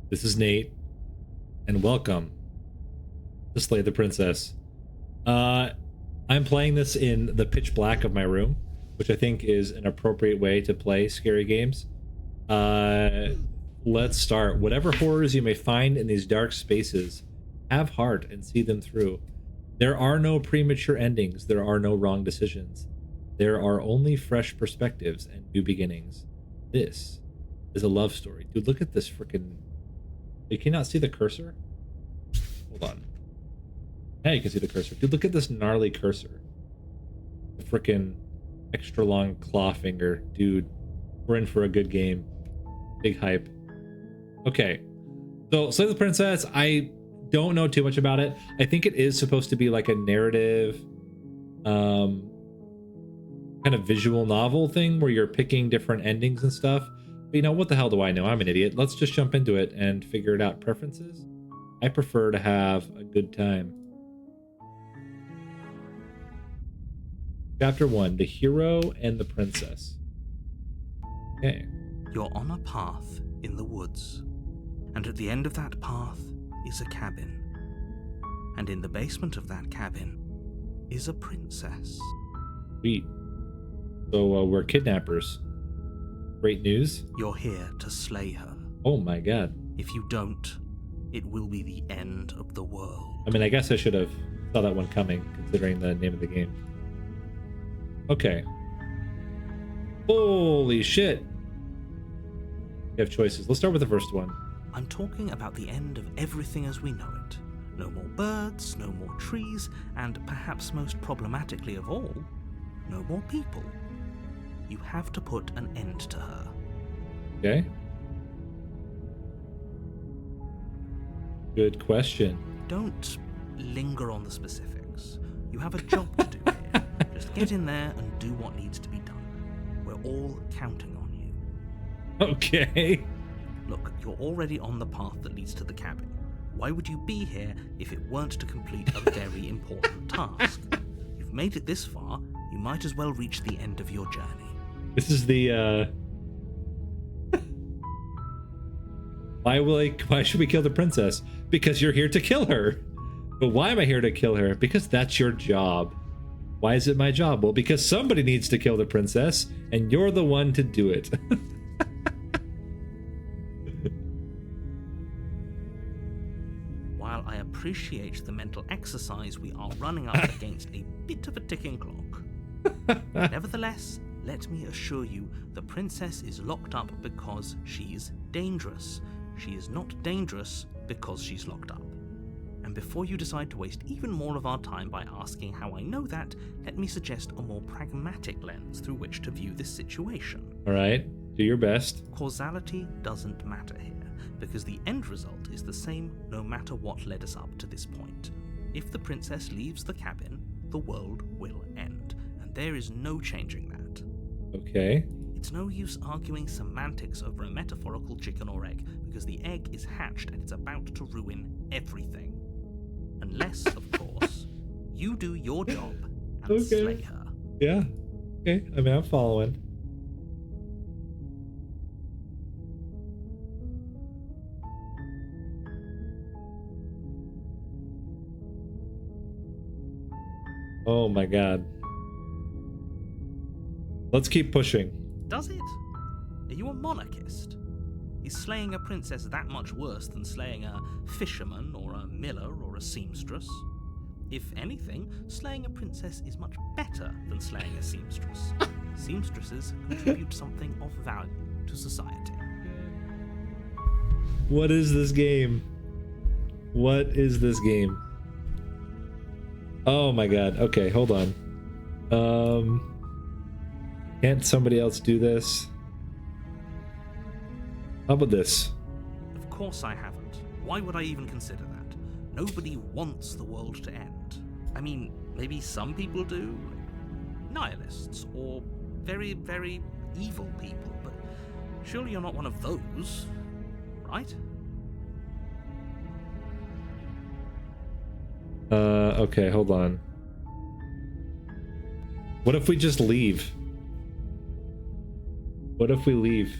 This is Nate, and welcome to Slay the Princess. I'm playing this in the pitch black of my room, which I think is an appropriate way to play scary games. Let's start. Whatever horrors you may find in these dark spaces, have heart and see them through. There are no premature endings. There are no wrong decisions. There are only fresh perspectives and new beginnings. This is a love story. Dude, look at this freaking... You cannot see the cursor? Hold on. Now you can see the cursor. Dude, look at this gnarly cursor. The freaking extra long claw finger. Dude, we're in for a good game. Big hype. Okay. So, Slay the Princess, I don't know too much about it. I think it is supposed to be like a narrative, kind of visual novel thing where you're picking different endings and stuff. But you know, what the hell do I know? I'm an idiot. Let's just jump into it and figure it out. Preferences? I prefer to have a good time. Chapter 1, The Hero and the Princess. Okay. You're on a path in the woods, and at the end of that path is a cabin. And in the basement of that cabin is a princess. Sweet. So we're kidnappers. Great news. You're here to slay her. Oh my god. If you don't, it will be the end of the world. I mean, I guess I should have saw that one coming, considering the name of the game. Okay. Holy shit. You have choices. Let's start with the first one. I'm talking about the end of everything as we know it. No more birds, no more trees, and perhaps most problematically of all, no more people. You have to put an end to her. Okay. Good question. Don't linger on the specifics. You have a job to do here. Just get in there and do what needs to be done. We're all counting on you. Okay. Look, you're already on the path that leads to the cabin. Why would you be here if it weren't to complete a very important task? You've made it this far, you might as well reach the end of your journey. This is the, Why should we kill the princess? Because you're here to kill her. But why am I here to kill her? Because that's your job. Why is it my job? Well, because somebody needs to kill the princess, and you're the one to do it. While I appreciate the mental exercise, we are running up against a bit of a ticking clock. Nevertheless, let me assure you, the princess is locked up because she's dangerous. She is not dangerous because she's locked up. And before you decide to waste even more of our time by asking how I know that, let me suggest a more pragmatic lens through which to view this situation. All right, do your best. Causality doesn't matter here, because the end result is the same no matter what led us up to this point. If the princess leaves the cabin, the world will end, and there is no changing that. Okay. It's no use arguing semantics over a metaphorical chicken or egg, because the egg is hatched and it's about to ruin everything. Unless, of course, you do your job and slay her. Yeah. Okay. I mean, I'm following. Oh my god. Let's keep pushing. Does it? Are you a monarchist? Is slaying a princess that much worse than slaying a fisherman or a miller or a seamstress? If anything, slaying a princess is much better than slaying a seamstress. Seamstresses contribute something of value to society. What is this game? What is this game? Oh my god. Okay, hold on. Can't somebody else do this? How about this? Of course I haven't. Why would I even consider that? Nobody wants the world to end. I mean, maybe some people do. Nihilists, or very, very evil people, but surely you're not one of those, right? Okay, hold on. What if we just leave? What if we leave?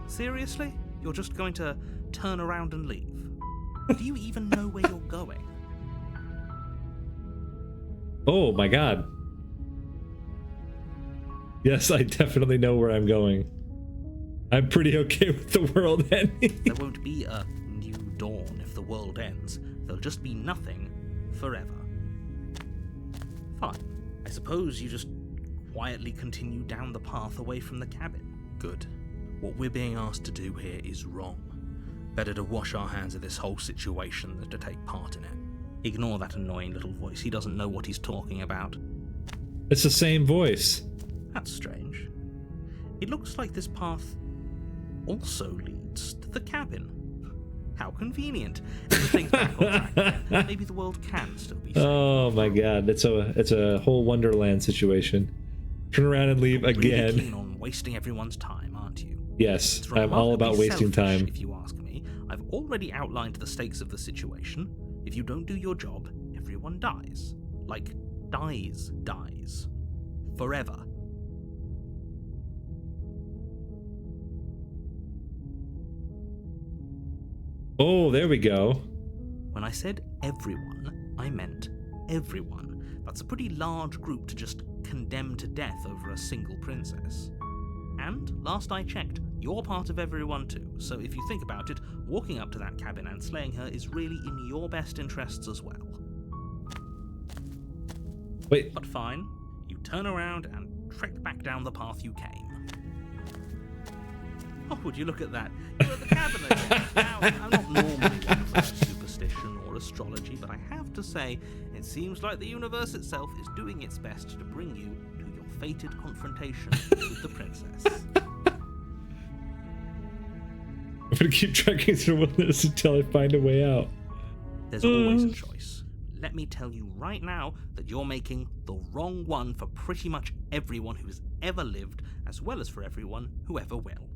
Seriously? You're just going to turn around and leave? Do you even know where you're going? Oh my god. Yes, I definitely know where I'm going. I'm pretty okay with the world ending. There won't be a new dawn if the world ends. There'll just be nothing forever. Fine. I suppose you just quietly continue down the path away from the cabin. Good. What we're being asked to do here is wrong. Better to wash our hands of this whole situation than to take part in it. Ignore that annoying little voice. He doesn't know what he's talking about. It's the same voice. That's strange. It looks like this path also leads to the cabin. How convenient. Everything's back on track. Maybe the world can still be saved. Oh my god, it's a whole Wonderland situation. Turn around and leave You're again. really keen on wasting everyone's time, aren't you? Yes, It's I'm all about remarkably wasting selfish, time. If you ask me, I've already outlined the stakes of the situation. If you don't do your job, everyone dies. Like, dies. Forever. Oh, there we go. When I said everyone, I meant everyone. That's a pretty large group to just condemn to death over a single princess. And, last I checked, you're part of everyone too, so if you think about it, walking up to that cabin and slaying her is really in your best interests as well. Wait, But fine, you turn around and trek back down the path you came. Oh, would you look at that? You're at the cabin again. Now, I'm not normally one for superstition or astrology, but I have to say, it seems like the universe itself is doing its best to bring you to your fated confrontation with the princess. I'm gonna keep trekking through the wilderness until I find a way out. There's always a choice. Let me tell you right now that you're making the wrong one for pretty much everyone who's ever lived, as well as for everyone who ever will.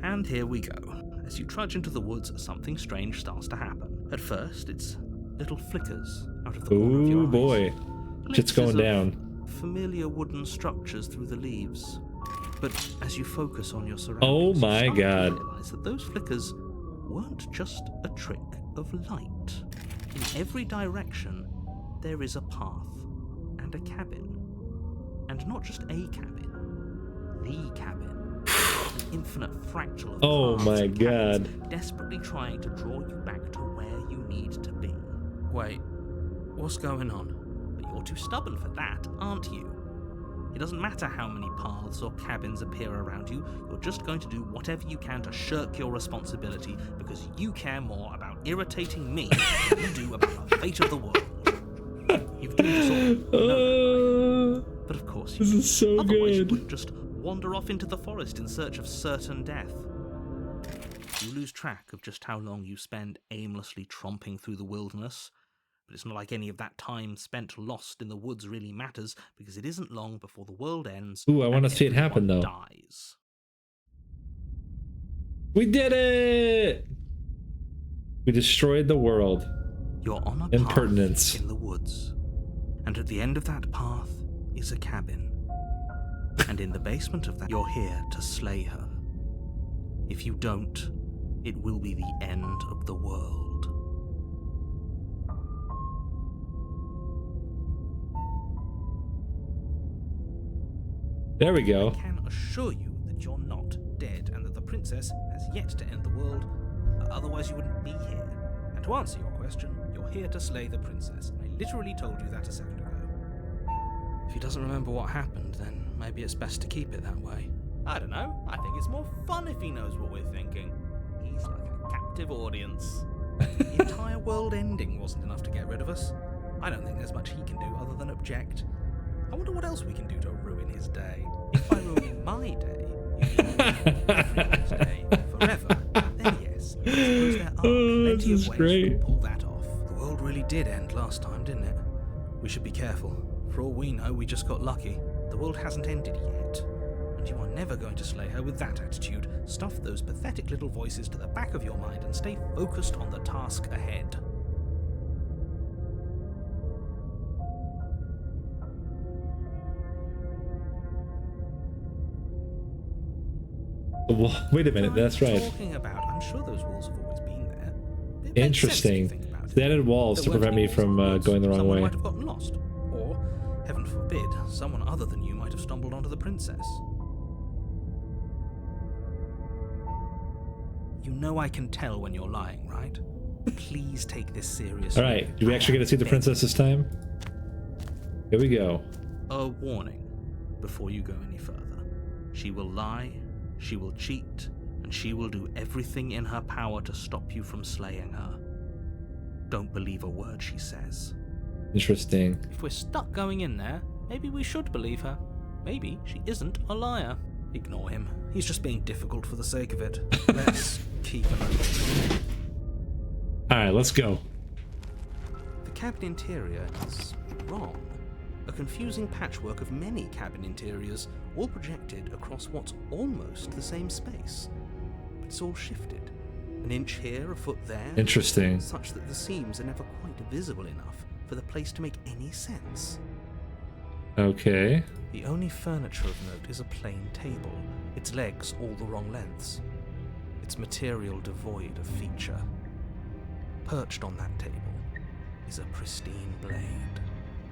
And here we go. As you trudge into the woods, something strange starts to happen. At first, it's little flickers out of the corner of your Ooh eyes. boy, shit's Glimpses going of down. familiar wooden structures through the leaves. But as you focus on your Oh surroundings, my you start to God. realize that those flickers weren't just a trick of light. In every direction, there is a path and a cabin. And not just a cabin, the cabin. An infinite fractal of Oh paths my and cabins, God. desperately trying to draw you back to where you need to be. Wait, what's going on? But you're too stubborn for that, aren't you? It doesn't matter how many paths or cabins appear around you, you're just going to do whatever you can to shirk your responsibility because you care more about irritating me than you do about the fate of the world. You've doomed us all. You know that, right? But of course you This do. is so Otherwise you good. wouldn't just wander off into the forest in search of certain death. You lose track of just how long you spend aimlessly tromping through the wilderness. But it's not like any of that time spent lost in the woods really matters, because it isn't long before the world ends. Ooh, I want to and see it happen everyone though. Dies. We did it! We destroyed the world. You're on a path Impertinence. in the woods, and at the end of that path is a cabin. And in the basement of that, you're here to slay her. If you don't, it will be the end of the world. There we go. I can assure you that you're not dead and that the princess has yet to end the world, otherwise you wouldn't be here. And to answer your question, you're here to slay the princess. I literally told you that a second ago. If he doesn't remember what happened, then maybe it's best to keep it that way. I don't know. I think it's more fun if he knows what we're thinking. He's like a captive audience. The entire world ending wasn't enough to get rid of us. I don't think there's much he can do other than object. I wonder what else we can do to ruin his day. If by ruining my day, you mean everyone's day forever, then yes, I suppose there are Oh, plenty this of is ways great. to pull that off. The world really did end last time, didn't it? We should be careful. For all we know, we just got lucky. The world hasn't ended yet. And you are never going to slay her with that attitude. Stuff those pathetic little voices to the back of your mind and stay focused on the task ahead. Well, wait a minute, What are that's you right. talking about? I'm sure those walls have always been there. It makes sense if you Interesting. think about it. They added walls There to weren't prevent any me walls from afterwards. going the wrong Someone way. might have gotten lost, or, heaven forbid, someone other than you might have stumbled onto the princess. You know I can tell when you're lying, right? Please take this seriously. All right, do we actually get to see the princess this time? Here we go. A warning before you go any further. She will lie, she will cheat, and she will do everything in her power to stop you from slaying her. Don't believe a word she says. Interesting. If we're stuck going in there, maybe we should believe her. Maybe she isn't a liar. Ignore him. He's just being difficult for the sake of it. Let's keep an open. All right, let's go. The cabin interior is wrong. A confusing patchwork of many cabin interiors, all projected across what's almost the same space. But it's all shifted. An inch here, a foot there. Interesting. Such that the seams are never quite visible enough for the place to make any sense. Okay. The only furniture of note is a plain table, its legs all the wrong lengths, its material devoid of feature. Perched on that table is a pristine blade.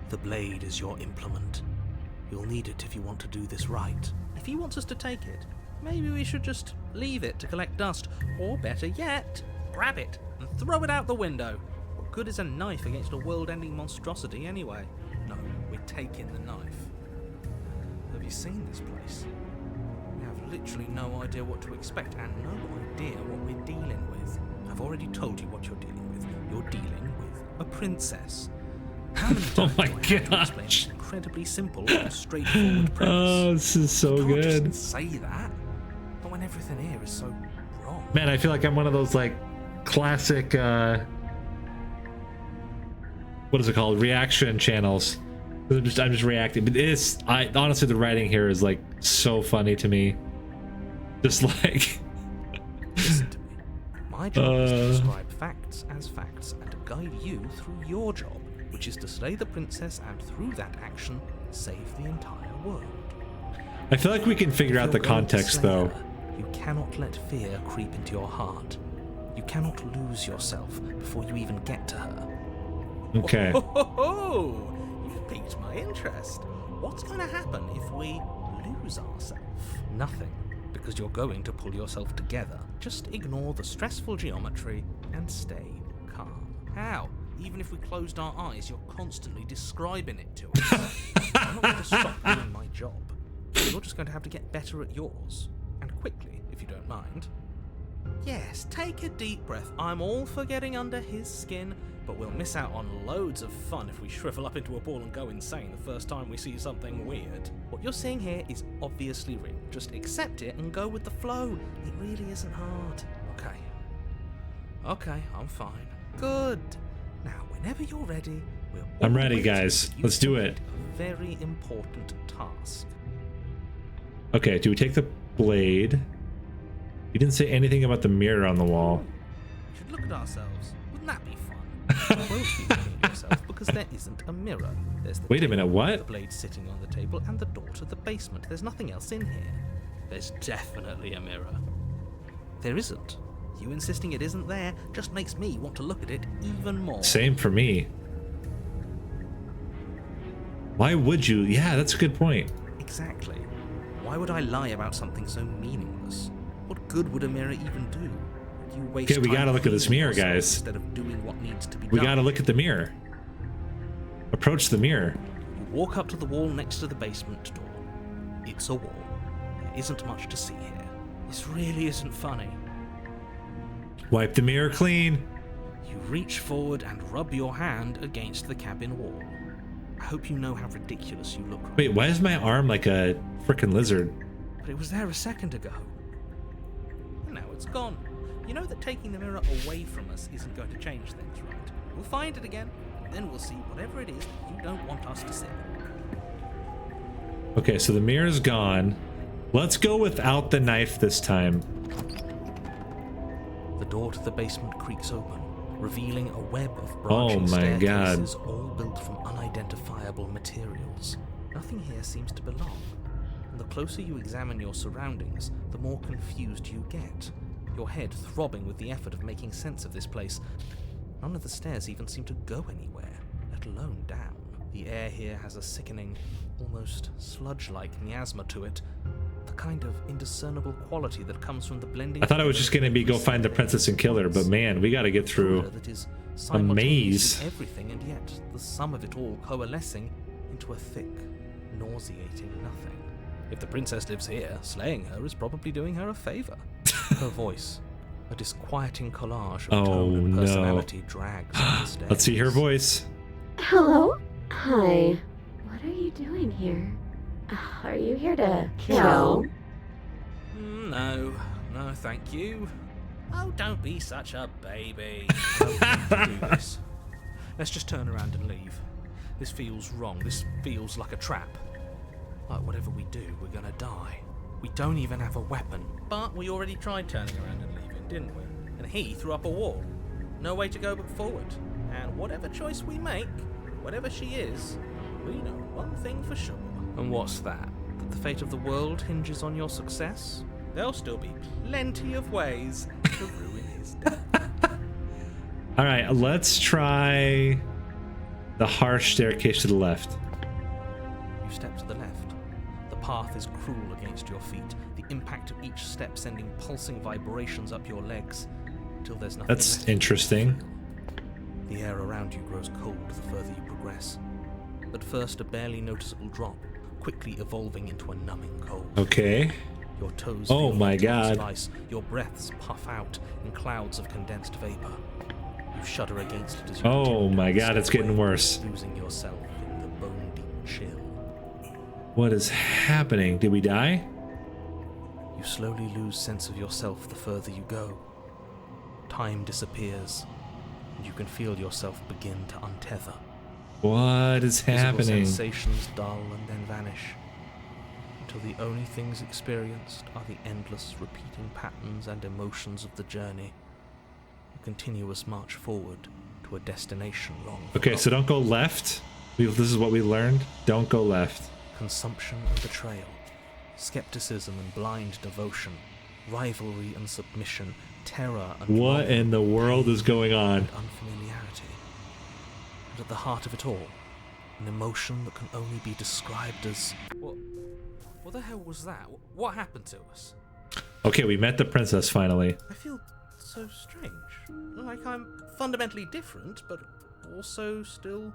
The blade is your implement. You'll need it if you want to do this right. If he wants us to take it, maybe we should just leave it to collect dust, or better yet, grab it and throw it out the window. What good is a knife against a world-ending monstrosity anyway? No, we're taking the knife. Have you seen this place? We have literally no idea what to expect and no idea what we're dealing with. I've already told you what you're dealing with. You're dealing with a princess. How many times my do I have to explain gosh. this incredibly simple and straightforward premise? Oh, this is so You can't good. just say that, but when everything here is so wrong. Man, I feel like I'm one of those like classic what is it called? Reaction channels. I'm just reacting. But honestly the writing here is like so funny to me. Just like Listen to me. My job is to describe facts as facts and to guide you through your job, which is to slay the princess and through that action, save the entire world. I feel like we can figure out the If you're going to context slay though. her, you cannot let fear creep into your heart. You cannot lose yourself before you even get to her. Okay. Oh, you've piqued my interest. What's going to happen if we lose ourselves? Nothing, because you're going to pull yourself together. Just ignore the stressful geometry and stay calm. How? Even if we closed our eyes, you're constantly describing it to us. I'm not going to stop doing my job. You're just going to have to get better at yours. And quickly, if you don't mind. Yes, take a deep breath. I'm all for getting under his skin, but we'll miss out on loads of fun if we shrivel up into a ball and go insane the first time we see something weird. What you're seeing here is obviously real. Just accept it and go with the flow. It really isn't hard. Okay, I'm fine. Good. Now, whenever you're ready, I'm ready, always guys. you Let's do to it. A very important task. Okay, do we take the blade? You didn't say anything about the mirror on the wall. We should look at ourselves. Wouldn't that be fun? You won't be looking at yourself because there isn't a mirror. There's the Wait a table, minute, what? The blade sitting on the table and the door to the basement. There's nothing else in here. There's definitely a mirror. There isn't. You insisting it isn't there just makes me want to look at it even more. Same for me. Why would you? Yeah, that's a good point. Exactly. Why would I lie about something so meaningless? What good would a mirror even do? You waste Okay, we time gotta look at this fooling mirror, yourself guys. Instead of doing what needs to be We done. gotta look at the mirror. Approach the mirror. You walk up to the wall next to the basement door. It's a wall. There isn't much to see here. This really isn't funny. Wipe the mirror clean. You reach forward and rub your hand against the cabin wall. I hope you know how ridiculous you look right Wait, why is my arm like a freaking lizard? But it was there a second ago. And now it's gone. You know that taking the mirror away from us isn't going to change things, right? We'll find it again, and then we'll see whatever it is that you don't want us to see. Okay, so the mirror's gone. Let's go without the knife this time. The door to the basement creaks open, revealing a web of Oh branching my God. staircases all built from unidentifiable materials. Nothing here seems to belong. And the closer you examine your surroundings, the more confused you get, your head throbbing with the effort of making sense of this place. None of the stairs even seem to go anywhere, let alone down. The air here has a sickening, almost sludge-like miasma to it, the kind of indiscernible quality that comes from the blending. I thought it was just gonna be go find the princess and kill her, but man, we gotta get through that is a maze. everything, and yet the sum of it all coalescing into a thick, nauseating nothing. If the princess lives here, slaying her is probably doing her a favor. Her voice, a disquieting collage of tone and personality, drags up the stairs. Let's see her voice. Hello? Hi. What are you doing here? Are you here to kill? No, thank you. Oh, don't be such a baby. I don't want to do this. Let's just turn around and leave. This feels wrong. This feels like a trap. Like whatever we do, we're gonna die. We don't even have a weapon. But we already tried turning around and leaving, didn't we? And he threw up a wall. No way to go but forward. And whatever choice we make, whatever she is, we know one thing for sure. And what's that? That the fate of the world hinges on your success? There'll still be plenty of ways to ruin his day. All right, let's try the harsh staircase to the left. You step to the left. The path is cruel against your feet, the impact of each step sending pulsing vibrations up your legs, till there's nothing That's left. interesting. The air around you grows cold the further you progress. At first, a barely noticeable drop, quickly evolving into a numbing cold. Okay. Your toes Oh feel my heated like God. ice. Your breaths puff out in clouds of condensed vapor. You shudder against it as you Oh continue my down the God, it's getting stairway, worse. losing yourself in the bone-deep chill. What is happening? Did we die? You slowly lose sense of yourself the further you go. Time disappears, and you can feel yourself begin to untether. What is Physical happening? sensations dull and then vanish, until the only things experienced are the endless repeating patterns and emotions of the journey, a continuous march forward to a destination long Okay, so don't go left. This is what we learned. Don't go left. Consumption and betrayal, skepticism and blind devotion, rivalry and submission, terror and What longing, in the world is going on? and unfamiliarity. And at the heart of it all, an emotion that can only be described as... What the hell was that? What happened to us? Okay, we met the princess finally. I feel so strange. Like I'm fundamentally different, but also still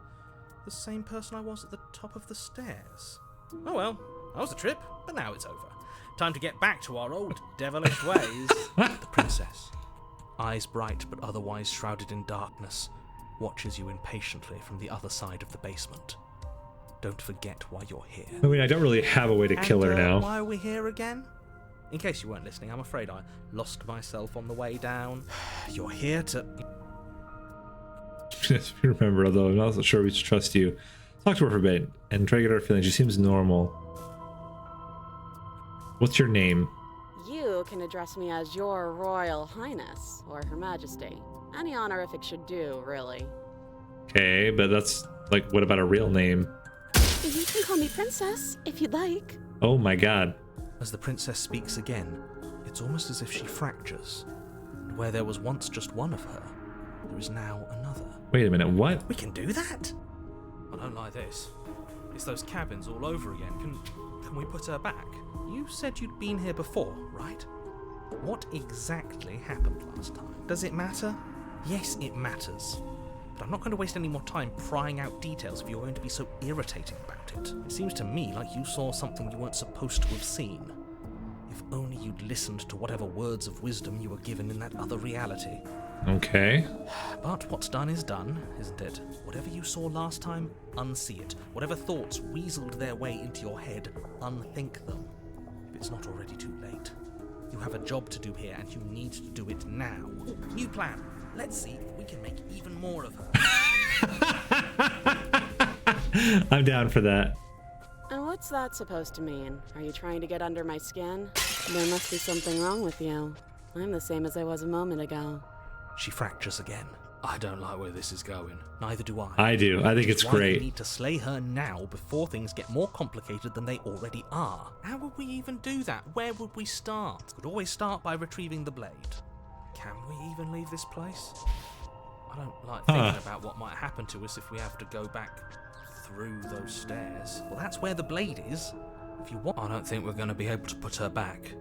the same person I was at the top of the stairs. Oh well, that was a trip, but now it's over. Time to get back to our old devilish ways. The princess, eyes bright but otherwise shrouded in darkness, watches you impatiently from the other side of the basement. Don't forget why you're here. I mean, I don't really have a way to kill her And, now. why are we here again? In case you weren't listening, I'm afraid I lost myself on the way down. You're here to... If you remember, although I'm not so sure we should trust you. Talk to her for a bit and try to get her feelings. She seems normal. What's your name? You can address me as Your Royal Highness, or Her Majesty. Any honorific should do, really. Okay, but that's like, what about a real name? You can call me Princess, if you'd like. Oh my God. As the princess speaks again, it's almost as if she fractures. And where there was once just one of her, there is now another. Wait a minute, what? We can do that? I don't like this. It's those cabins all over again. Can we put her back? You said you'd been here before, right? What exactly happened last time? Does it matter? Yes, it matters. But I'm not going to waste any more time prying out details if you're going to be so irritating about it. It seems to me like you saw something you weren't supposed to have seen. If only you'd listened to whatever words of wisdom you were given in that other reality. Okay. But what's done is done, isn't it? Whatever you saw last time, unsee it. Whatever thoughts weaseled their way into your head, unthink them. If it's not already too late. You have a job to do here, and you need to do it now. New plan. Let's see if we can make even more of her. I'm down for that. And what's that supposed to mean? Are you trying to get under my skin? There must be something wrong with you. I'm the same as I was a moment ago. She fractures again. I don't like where this is going. Neither do I. I do. I think it's Why we great. need to slay her now before things get more complicated than they already are. How would we even do that? Where would we start? We'd always start by retrieving the blade. Can we even leave this place? I don't like thinking about what might happen to us if we have to go back through those stairs. Well, that's where the blade is. If you want, I don't think we're going to be able to put her back.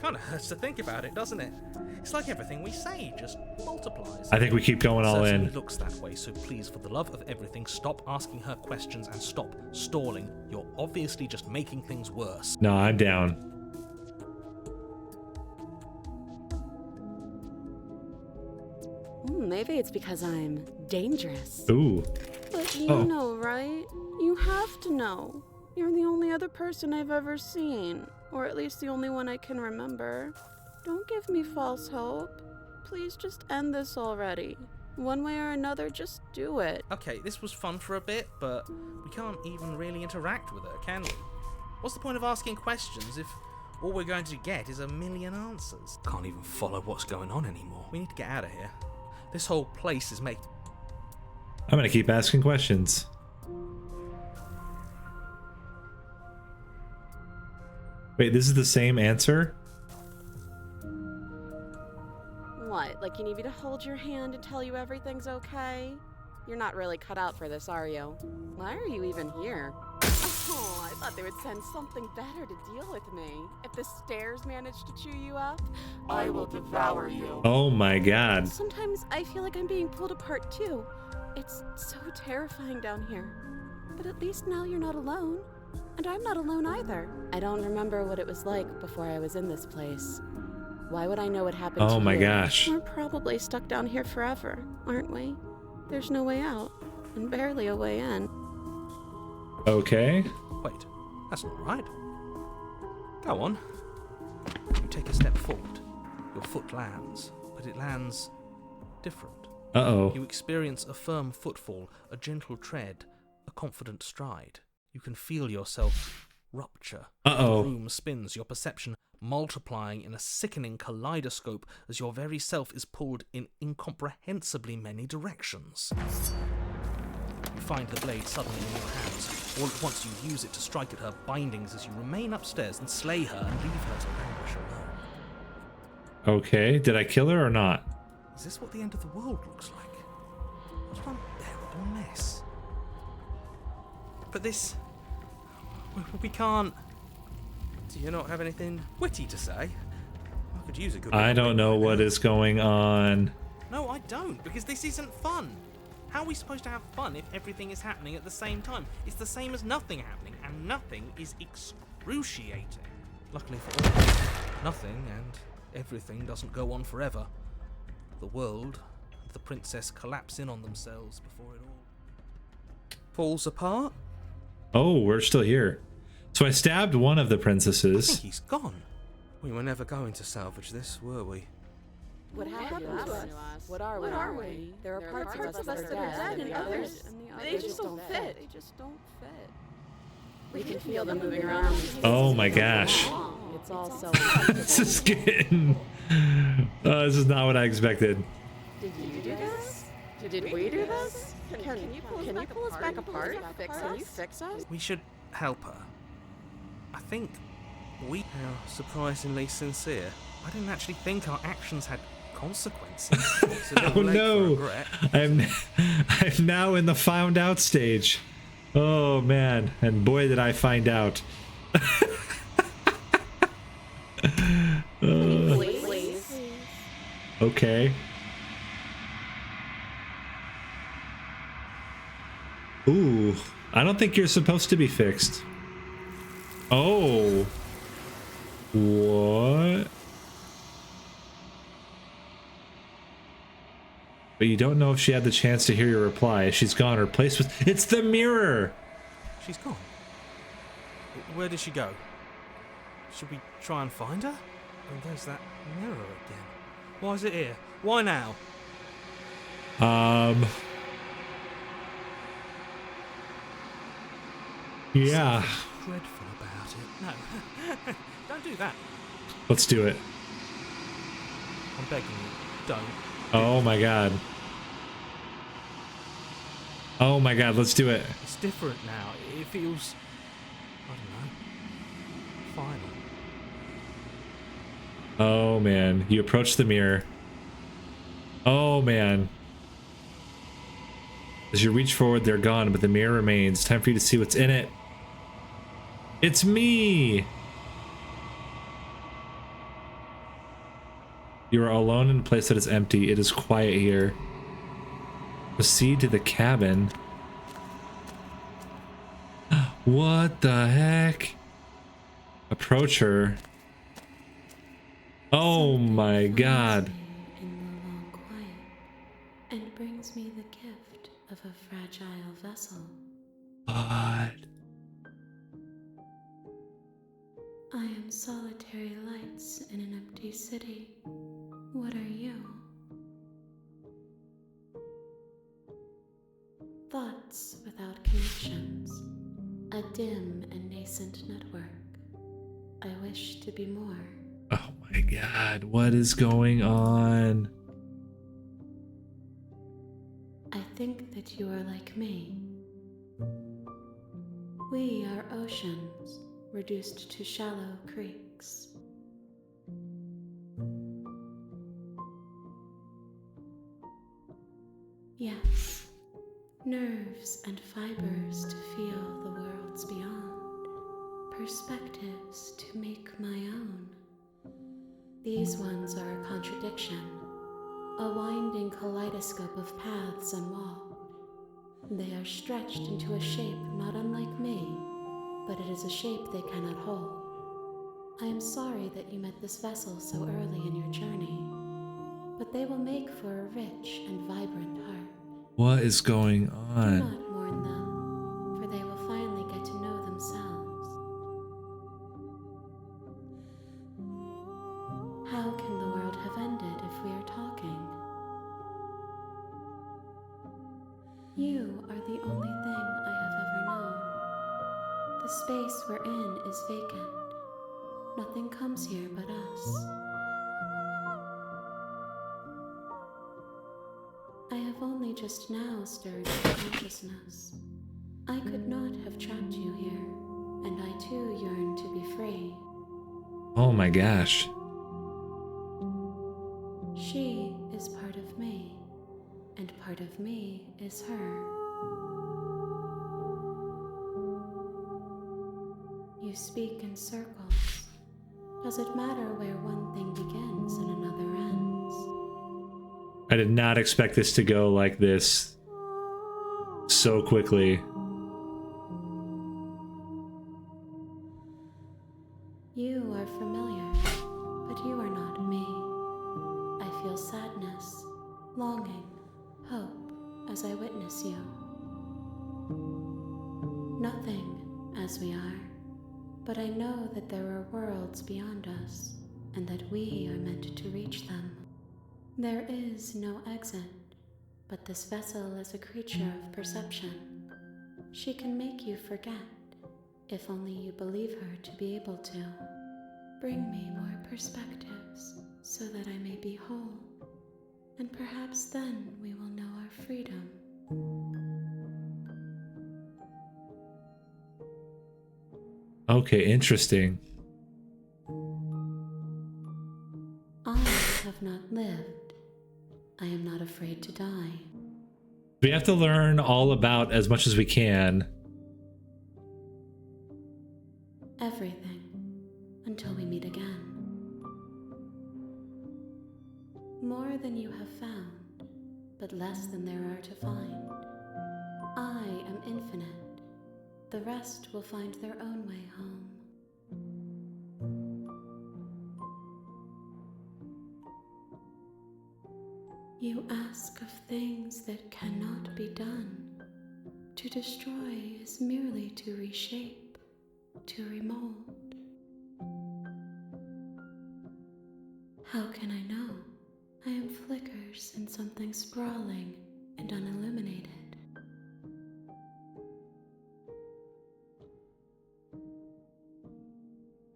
Kind of hurts to think about it, doesn't it? It's like everything we say just multiplies. I think we keep going all Certainly in. looks that way, so please, for the love of everything, stop asking her questions and stop stalling. You're obviously just making things worse. No, I'm down. Maybe it's because I'm dangerous. Ooh. But you Oh. know, right? You have to know. You're the only other person I've ever seen. Or at least the only one I can remember. Don't give me false hope. Please just end this already. One way or another, just do it. Okay, this was fun for a bit, but we can't even really interact with her, can we? What's the point of asking questions if all we're going to get is a million answers? Can't even follow what's going on anymore. We need to get out of here. This whole place is making... I'm gonna keep asking questions. Wait, this is the same answer? What, like you need me to hold your hand and tell you everything's okay? You're not really cut out for this, are you? Why are you even here? Oh, I thought they would send something better to deal with me. If the stairs manage to chew you up, I will devour you. Oh my god. Sometimes I feel like I'm being pulled apart too. It's so terrifying down here. But at least now you're not alone. And I'm not alone either. I don't remember what it was like before I was in this place. Why would I know what happened to you? Oh my gosh. We're probably stuck down here forever, aren't we? There's no way out, and barely a way in. Okay. Wait, that's not right. Go on. You take a step forward. Your foot lands, but it lands different. Uh-oh. You experience a firm footfall, a gentle tread, a confident stride. You can feel yourself rupture. Uh-oh. The room spins, your perception multiplying in a sickening kaleidoscope as your very self is pulled in incomprehensibly many directions. You find the blade suddenly in your hands. All at once you use it to strike at her bindings as you remain upstairs and slay her and leave her to languish alone. Okay. Did I kill her or not? Is this what the end of the world looks like? What an unbearable mess. But this... We can't... Do you not have anything witty to say? I could use a good... I don't know what is going on. No, I don't, because this isn't fun. How are we supposed to have fun if everything is happening at the same time? It's the same as nothing happening, and nothing is excruciating. Luckily for all, nothing and everything doesn't go on forever. The world and the princess collapse in on themselves before it all falls apart. Oh, we're still here. So I stabbed one of the I think princesses. he's gone. We were never going to salvage this, were we? What happened to us? What are we? There are parts of us that are dead, and others, they just don't fit. They just don't fit. We can feel them moving around. Oh my gosh. It's all so... This is getting... this is not what I expected. Did you do this? Did we do this? Can you pull us back apart? Can you fix us? We should help her. I think we are surprisingly sincere. I didn't actually think our actions had consequences. It's a little Oh late no. for regret. I'm now in the found out stage. Oh man, and boy did I find out. Please. Okay. Ooh, I don't think you're supposed to be fixed. Oh. What? But you don't know if she had the chance to hear your reply. She's gone. Her place was... It's the mirror! She's gone. Where did she go? Should we try and find her? Oh, there's that mirror again. Why is it here? Why now? Yeah. Dreadful about it. No. Don't do that. Let's do it. I'm begging you. Don't. Oh my god. Oh my god, let's do it. It's different now. It feels, I don't know, final. Oh man, you approach the mirror. Oh man. As you reach forward, they're gone, but the mirror remains. Time for you to see what's in it. It's me! You are alone in a place that is empty. It is quiet here. Proceed to the cabin. What the heck? Approach her. Oh my god. In the long quiet, and brings me the gift of a fragile vessel. What? I am solitary lights in an empty city. What are you? Thoughts without connections. A dim and nascent network. I wish to be more. Oh my god, what is going on? I think that you are like me. We are oceans, reduced to shallow creeks. Yes, nerves and fibers to feel the worlds beyond, perspectives to make my own. These ones are a contradiction, a winding kaleidoscope of paths unwalked. They are stretched into a shape not unlike me, but it is a shape they cannot hold. I am sorry that you met this vessel so early in your journey, but they will make for a rich and vibrant heart. What is going Do on? not mourn them, for they will finally get to know themselves. How can the world have ended if we are talking? You are the only thing I have ever known. The space we're in is vacant. Nothing comes here but us. I have only just now stirred your consciousness. I could not have trapped you here, and I too yearn to be free. Oh my gosh. She is part of me, and part of me is her. You speak in circles. Does it matter where one thing begins and another ends? I did not expect this to go like this so quickly. You are familiar, but you are not me. I feel sadness, longing, hope as I witness you. Nothing as we are, but I know that there are worlds beyond us, and that we are meant to reach them. There is no exit, but this vessel is a creature of perception. She can make you forget, if only you believe her to be able to. Bring me more perspectives, so that I may be whole, and perhaps then we will know our freedom. Okay, interesting. I have not lived. I am not afraid to die. We have to learn all about as much as we can. Everything, until we meet again. More than you have found, but less than there are to find. I am infinite. The rest will find their own way home. You ask of things that cannot be done. To destroy is merely to reshape, to remold. How can I know? I am flickers in something sprawling and unilluminated.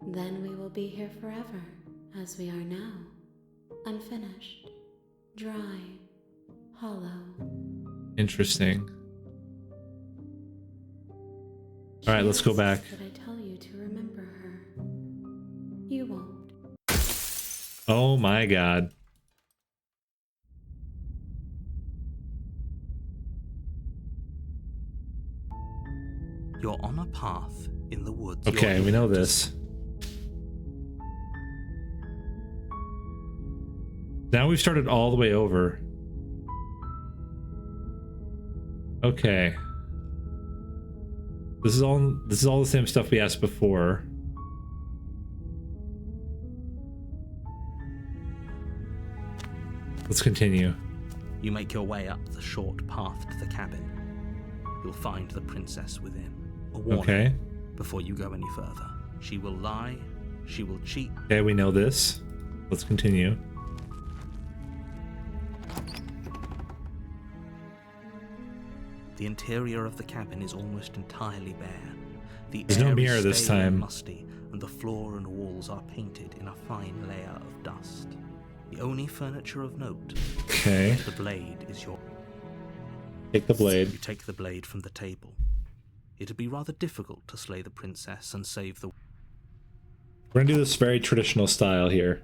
Then we will be here forever, as we are now, unfinished, dry, hollow. Interesting. All right, let's go back. That I tell you to remember her. You won't. Oh my god. You're on a path in the woods. Okay, You're we know to this. Now we've started all the way over. Okay. This is all the same stuff we asked before. Let's continue. You make your way up the short path to the cabin. You'll find the princess within. A warning Okay. before you go any further. She will lie, she will cheat. Okay, we know this. Let's continue. The interior of the cabin is almost entirely bare. The There's no air mirror is this stale and time. musty, and the floor and walls are painted in a fine layer of dust. The only furniture of note, Okay. the blade, is your... Take the You blade. take the blade from the table. It'd be rather difficult to slay the princess and save the... We're gonna do this very traditional style here.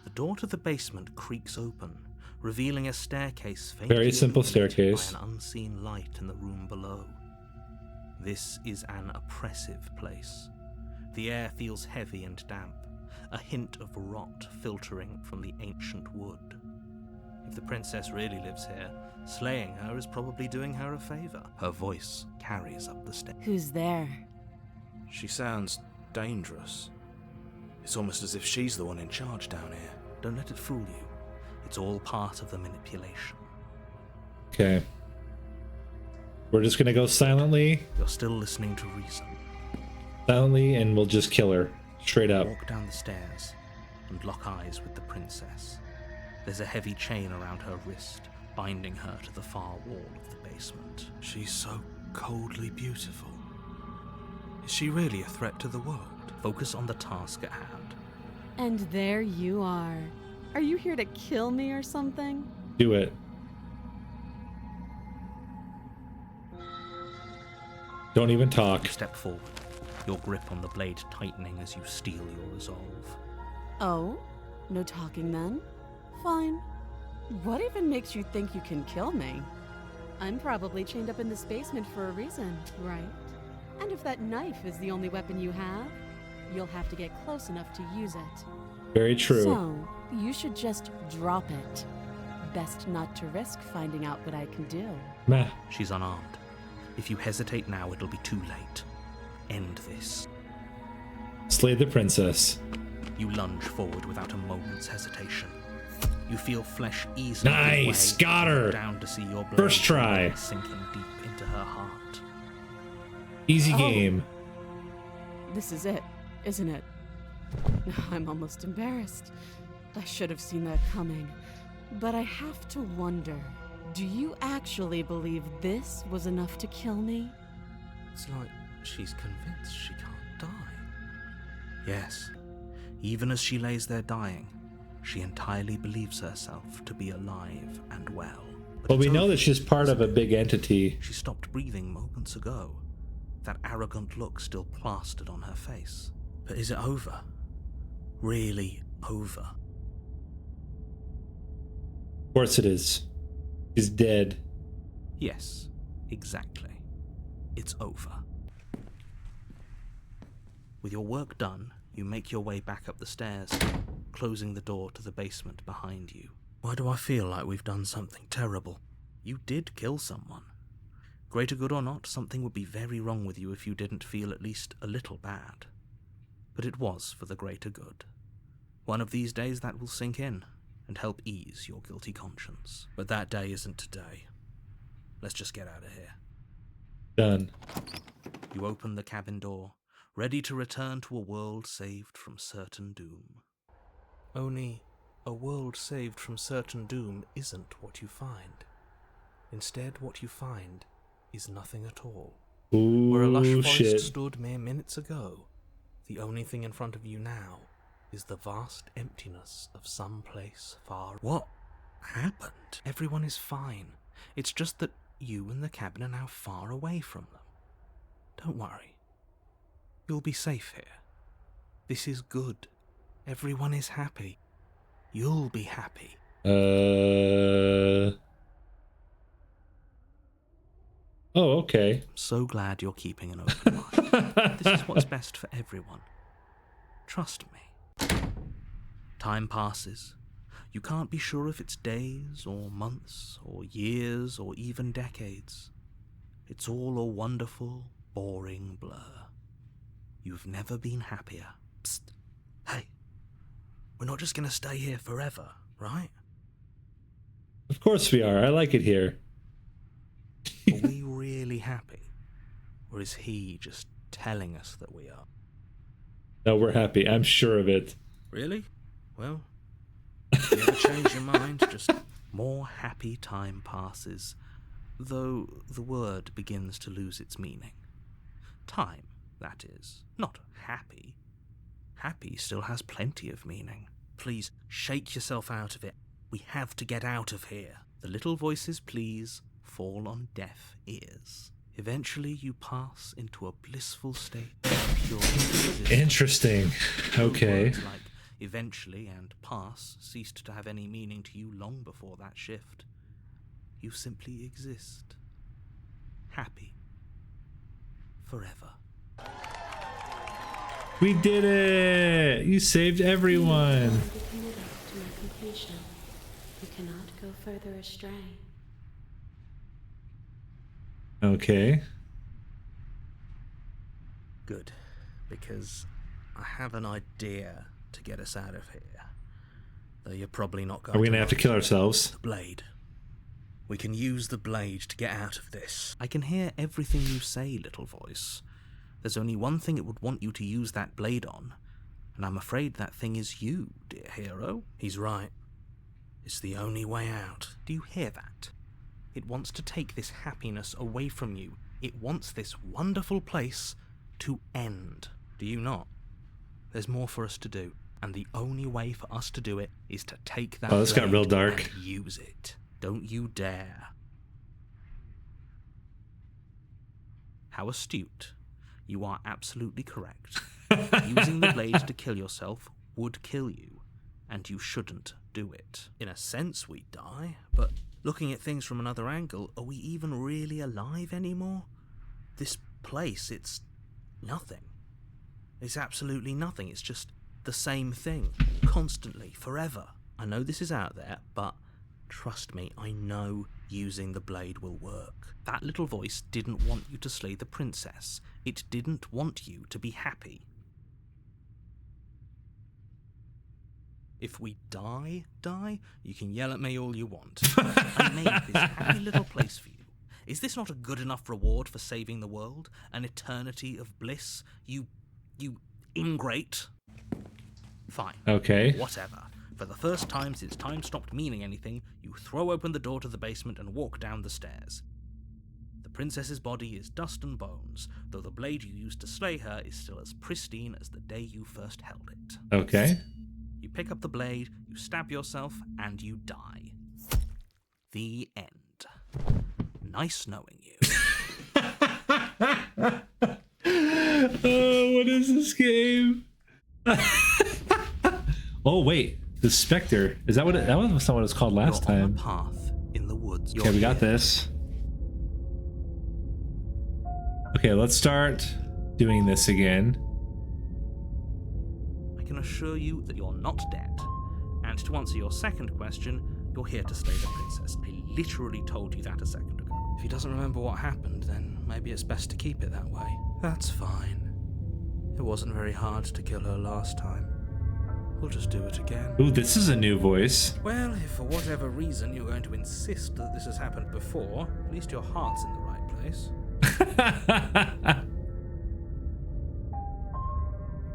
The door to the basement creaks open, revealing a staircase faintly Very simple illuminated staircase. by an unseen light in the room below. This is an oppressive place. The air feels heavy and damp, a hint of rot filtering from the ancient wood. If the princess really lives here, slaying her is probably doing her a favor. Her voice carries up the stairs. Who's there? She sounds dangerous. It's almost as if she's the one in charge down here. Don't let it fool you. It's all part of the manipulation. Okay. We're just gonna go silently, You're still listening to reason. and we'll just kill her. Straight up. Walk down the stairs and lock eyes with the princess. There's a heavy chain around her wrist, binding her to the far wall of the basement. She's so coldly beautiful. Is she really a threat to the world? Focus on the task at hand. And there you are. Are you here to kill me or something? Do it. Don't even talk. Step forward, your grip on the blade tightening as you steel your resolve. Oh? No talking then? Fine. What even makes you think you can kill me? I'm probably chained up in this basement for a reason, right? And if that knife is the only weapon you have, you'll have to get close enough to use it. Very true. So, you should just drop it. Best not to risk finding out what I can do. Meh. She's unarmed. If you hesitate now, it'll be too late. End this. Slay the princess. You lunge forward without a moment's hesitation. You feel flesh easily Nice! give way, Got her! down to see your blade First try. sinking deep into her heart. Easy Oh. game. This is it, isn't it? I'm almost embarrassed. I should have seen that coming. But I have to wonder, do you actually believe this was enough to kill me? It's like she's convinced she can't die. Yes, even as she lays there dying, she entirely believes herself to be alive and well. But we it's know over. that she's part of a big entity. She stopped breathing moments ago, that arrogant look still plastered on her face. But is it over? Really over? Of course it is. She's dead. Yes, exactly. It's over. With your work done, you make your way back up the stairs, closing the door to the basement behind you. Why do I feel like we've done something terrible? You did kill someone. Greater good or not, something would be very wrong with you if you didn't feel at least a little bad. But it was for the greater good. One of these days that will sink in and help ease your guilty conscience. But that day isn't today. Let's just get out of here. Done. You open the cabin door, ready to return to a world saved from certain doom. Only, a world saved from certain doom isn't what you find. Instead, what you find is nothing at all. Where a lush Ooh, forest shit. stood mere minutes ago, the only thing in front of you now is the vast emptiness of some place far... What happened? Everyone is fine. It's just that you and the cabin are now far away from them. Don't worry. You'll be safe here. This is good. Everyone is happy. You'll be happy. Oh, okay. I'm so glad you're keeping an open mind. This is what's best for everyone. Trust me. Time passes. You can't be sure if it's days or months or years or even decades. It's all a wonderful, boring blur. You've never been happier. Psst. Hey, we're not just gonna stay here forever, right? Of course we are. I like it here. Are we really happy? Or is he just telling us that we are? No, we're happy. I'm sure of it. Really? Well, if you ever change your mind, just more happy time passes, though the word begins to lose its meaning. Time, that is, not happy. Happy still has plenty of meaning. Please, shake yourself out of it. We have to get out of here. The little voices, please, fall on deaf ears. Eventually you pass into a blissful state of pure existence. Interesting. Okay. Words like eventually and pass ceased to have any meaning to you long before that shift. You simply exist. Happy. Forever. We did it! You saved everyone. Be committed to my completion. You cannot go further astray. Okay. Good, because I have an idea to get us out of here. Though you're probably not going Are we gonna to have to kill ourselves? The blade. We can use the blade to get out of this. I can hear everything you say, little voice. There's only one thing it would want you to use that blade on, and I'm afraid that thing is you, dear hero. He's right. It's the only way out. Do you hear that? It wants to take this happiness away from you. It wants this wonderful place to end. Do you not? There's more for us to do, and the only way for us to do it is to take that Oh, this got blade real dark. and use it. Don't you dare. How astute. You are absolutely correct. Using the blade to kill yourself would kill you, and you shouldn't do it. In a sense, we die, but looking at things from another angle, are we even really alive anymore? This place, it's nothing. It's absolutely nothing. It's just the same thing, constantly, forever. I know this is out there, but trust me, I know using the blade will work. That little voice didn't want you to slay the princess. It didn't want you to be happy. If we die, you can yell at me all you want. I made this happy little place for you. Is this not a good enough reward for saving the world? An eternity of bliss? You ingrate? Fine. Okay. Whatever. For the first time since time stopped meaning anything, you throw open the door to the basement and walk down the stairs. The princess's body is dust and bones, though the blade you used to slay her is still as pristine as the day you first held it. Okay. You pick up the blade, you stab yourself, and you die. The end. Nice knowing you. Oh, what is this game? Oh, wait. The Spectre. Is that what that was not what it was called last You're on time? a path in the woods. Okay, we got here. this. Okay, let's start doing this again. I can assure you that you're not dead. And to answer your second question, you're here to slay the princess. I literally told you that a second ago. If he doesn't remember what happened, then maybe it's best to keep it that way. That's fine. It wasn't very hard to kill her last time. We'll just do it again. Ooh, this is a new voice. Well, if for whatever reason you're going to insist that this has happened before, at least your heart's in the right place.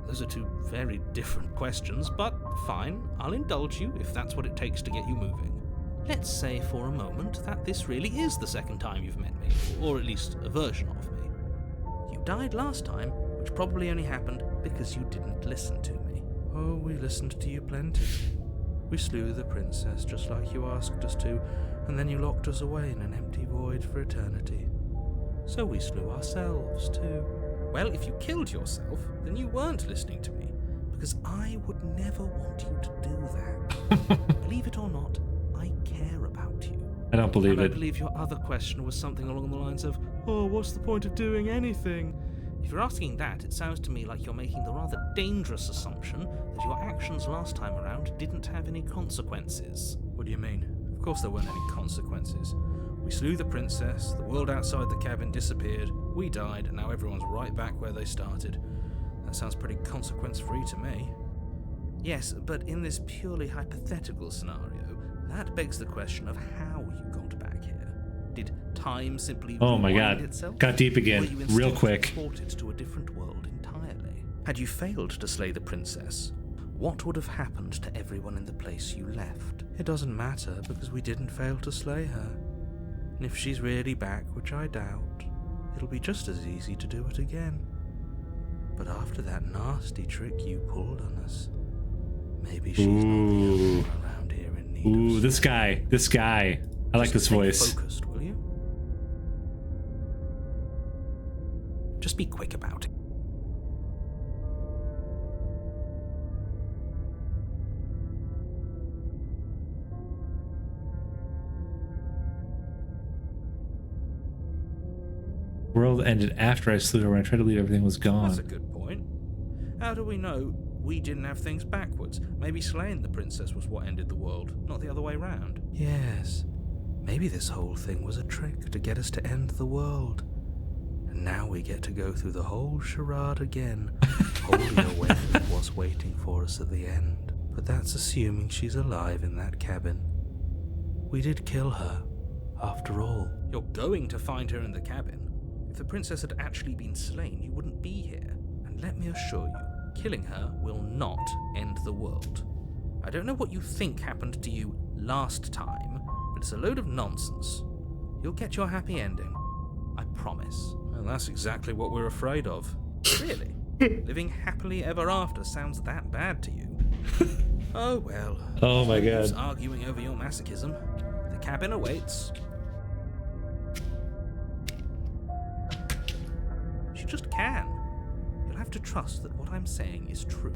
Those are two very different questions, but fine, I'll indulge you if that's what it takes to get you moving. Let's say for a moment that this really is the second time you've met me, or at least a version of me. You died last time, which probably only happened because you didn't listen to me. Oh, we listened to you plenty. We slew the princess just like you asked us to, and then you locked us away in an empty void for eternity. So we slew ourselves too. Well, if you killed yourself, then you weren't listening to me, because I would never want you to do that. Believe it or not, I care about you. I don't believe And I it. believe your other question was something along the lines of, oh, what's the point of doing anything? If you're asking that, it sounds to me like you're making the rather dangerous assumption that your actions last time around didn't have any consequences. What do you mean? Of course there weren't any consequences. We slew the princess, the world outside the cabin disappeared, we died, and now everyone's right back where they started. That sounds pretty consequence-free to me. Yes, but in this purely hypothetical scenario, that begs the question of how you got back here. Did time simply Oh my rewind God. itself? Got deep Or again. were you Real instead quick. transported to a different world entirely? Had you failed to slay the princess, what would have happened to everyone in the place you left? It doesn't matter, because we didn't fail to slay her. And if she's really back, which I doubt, it'll be just as easy to do it again. But after that nasty trick you pulled on us, maybe she's not the only one around here in need Ooh, of this guy. I like this stay voice. Focused, will you? Just be quick about it. World ended after I slew her. When I tried to leave, everything was That's a gone. good point. How do we know we didn't have things backwards? Maybe slaying the princess was what ended the world, not the other way round. Yes. Maybe this whole thing was a trick to get us to end the world. And now we get to go through the whole charade again, wholly aware of what's waiting for us at the end. But that's assuming she's alive in that cabin. We did kill her, after all. You're going to find her in the cabin. If the princess had actually been slain, you wouldn't be here. And let me assure you, killing her will not end the world. I don't know what you think happened to you last time, but it's a load of nonsense. You'll get your happy ending. I promise. Well, that's exactly what we're afraid of. Really? Living happily ever after sounds that bad to you? Oh well. Oh my No use God. arguing over your masochism. The cabin awaits. She just can. You'll have to trust that what I'm saying is true.